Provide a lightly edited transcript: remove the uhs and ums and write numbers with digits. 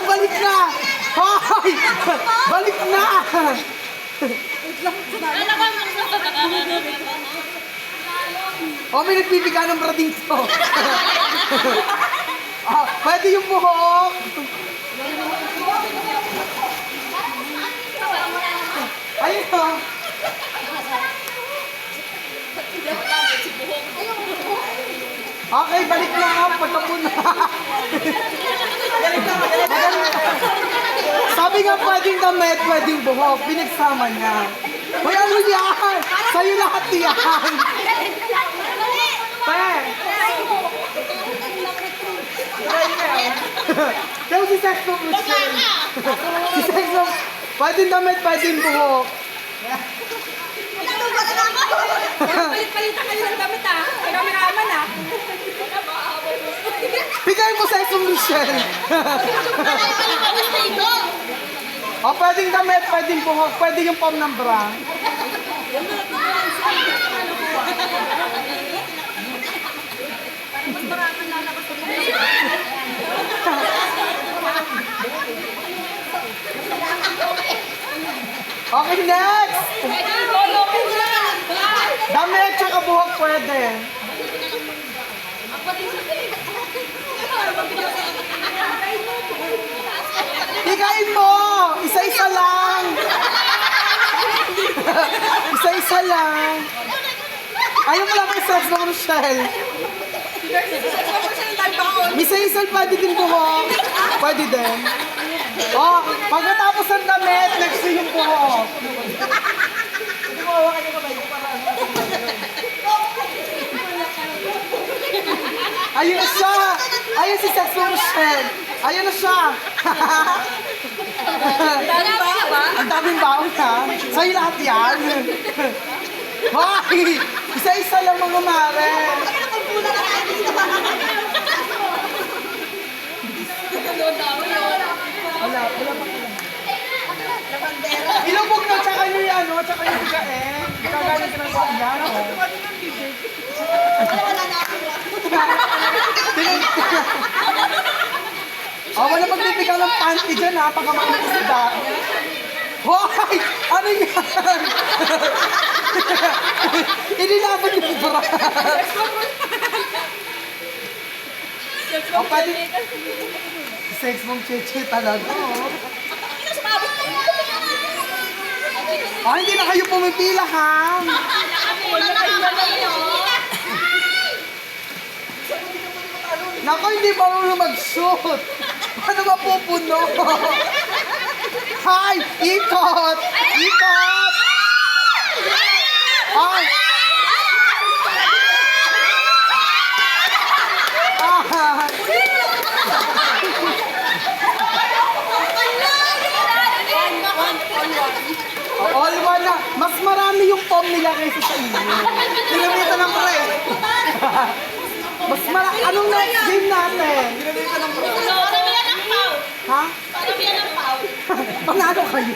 balik na! Hoy! Balik na! Oh, may nagpipiga ng brading to. Pwede yung buhok. Ayun o. Okay, balik na nga. Pagkapuna. Sabi nga pwedeng damit, pwedeng buhok. Pinagsama niya. Hoy, ano yan? Sa'yo lahat yan. Pe! Kaya si Sexo Michelle. Si Sexo, pwedeng damit, pwedeng buhok. Palit-palitan kayo ng damit ah. Kameraman ah. Bigay mo Sexo Michelle. O, pwedeng damit, pwedeng buhok, pwede yung pom ng bra. Okay, next! Damit tsaka buhok pwede. Higain mo! Isa-isa lang! Isa-isa lang! Ayaw mo lang kay Sexo Michelle. Isa-isa pwede din buhok. Pwede din. Oh, pagkatapos ng damit, next yung buhok. Ayun na siya! Ayun si Sexo Michelle! Ayun na siya! Ang daming baon ha! Sa'yo lahat yan! Hoy! Isa-isa lang mga mare! Wala pa. Ilubog na, tsaka nyo yan, no? Tsaka nyo bigain. Kagaling ka ng yan, o. Oh, wala magbibigang ng panty dyan, ha? Pagka makakasida. Hoy! Ano yan? Inilaban yung bra. Oh, pwede. Sex mong cheche talaga, oh. Oh, hindi na kayo pumipila, ha? Naku, hindi marunong mag-shoot. Paano mapupuno? Hi! Ikot! Ikot! Ay! All one na. Mas marami yung pom nila kaysa sa inyo. Kinamita ng pre. Mas marami. Anong next game natin? Kinamita ng pre. Parang yan ang pau. Ha? Parang yan ang pau. Panalo kayo.